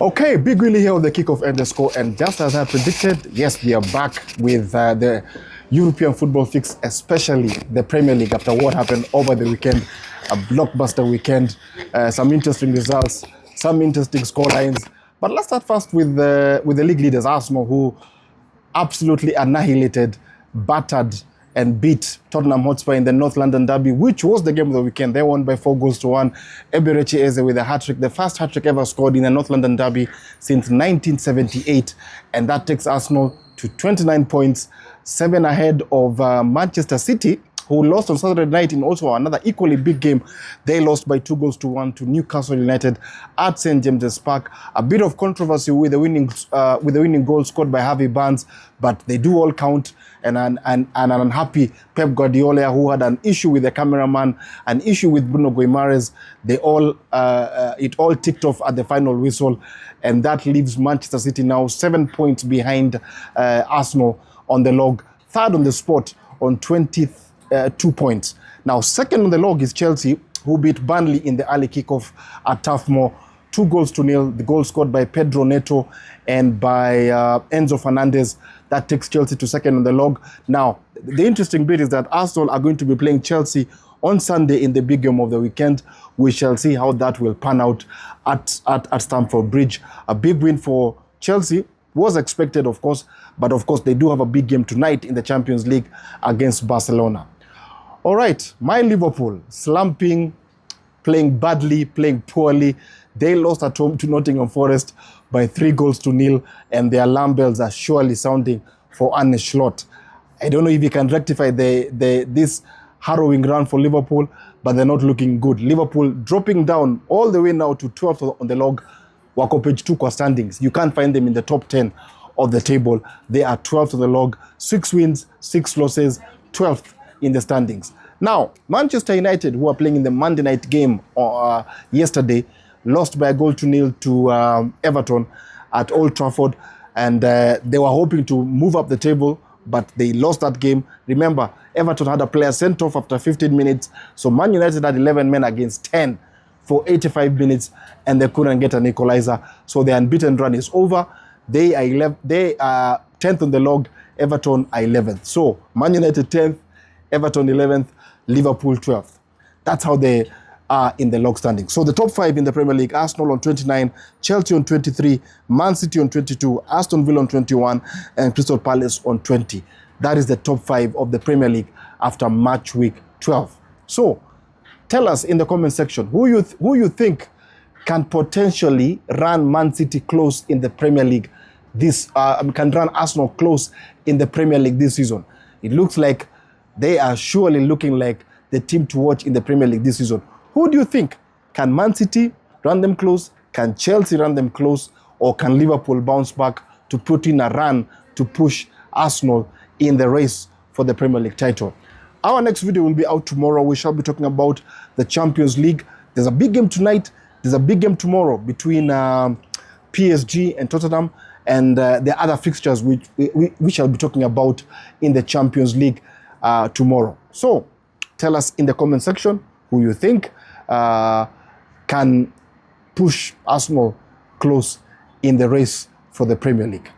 Okay, Big Willie here on the kickoff and the score. And just as I predicted, yes, we are back with the European football fix, especially the Premier League after what happened over the weekend. A blockbuster weekend, some interesting results, some interesting scorelines. But let's start first with the league leaders, Arsenal, who absolutely annihilated, battered, and beat Tottenham Hotspur in the North London derby, which was the game of the weekend. They won by 4-1. Eberechi Eze with a hat-trick, the first hat-trick ever scored in the North London derby since 1978. And that takes Arsenal to 29 points, 7 ahead of Manchester City, who lost on Saturday night in also another equally big game. They lost by 2-1 to Newcastle United at St. James's Park. A bit of controversy with the winning goal scored by Harvey Barnes, but they do all count. And an unhappy Pep Guardiola, who had an issue with the cameraman, an issue with Bruno Guimaraes, it all ticked off at the final whistle, and that leaves Manchester City now 7 points behind Arsenal on the log, third on the spot on 22 points. Now, second on the log is Chelsea, who beat Burnley in the early kickoff at Turf Moor, 2-0. The goal scored by Pedro Neto and by Enzo Fernandez. That takes Chelsea to second on the log. Now, the interesting bit is that Arsenal are going to be playing Chelsea on Sunday in the big game of the weekend. We shall see how that will pan out at Stamford Bridge. A big win for Chelsea was expected, of course, but of course they do have a big game tonight in the Champions League against Barcelona. All right, my Liverpool, slumping, playing badly, playing poorly. They lost at home to Nottingham Forest by 3-0, and their alarm bells are surely sounding for Arne Slot. I don't know if he can rectify this harrowing run for Liverpool, but they're not looking good. Liverpool dropping down all the way now to 12th on the log. Wako page 2 kwa standings. You can't find them in the top 10 of the table. They are 12th on the log, 6 wins, 6 losses, 12th in the standings. Now, Manchester United, who are playing in the Monday night game yesterday, lost by 1-0 to Everton at Old Trafford, and they were hoping to move up the table, but they lost that game. Remember, Everton had a player sent off after 15 minutes, so Man United had 11 men against 10 for 85 minutes, and they couldn't get an equalizer, so the unbeaten run is over. They are 10th on the log, Everton are 11th. So, Man United 10th, Everton 11th, Liverpool 12th. That's how they are in the log standing. So the top 5 in the Premier League: Arsenal on 29, Chelsea on 23, Man City on 22, Aston Villa on 21, and Crystal Palace on 20. That is the top 5 of the Premier League after match week 12. So tell us in the comment section who you think can potentially run Man City close in the Premier League can run Arsenal close in the Premier League this season. It looks like they are surely looking like the team to watch in the Premier League this season. Who do you think? Can Man City run them close? Can Chelsea run them close? Or can Liverpool bounce back to put in a run to push Arsenal in the race for the Premier League title? Our next video will be out tomorrow. We shall be talking about the Champions League. There's a big game tonight. There's a big game tomorrow between PSG and Tottenham, and the other fixtures which we shall be talking about in the Champions League tomorrow. So tell us in the comment section who you think can push Arsenal close in the race for the Premier League.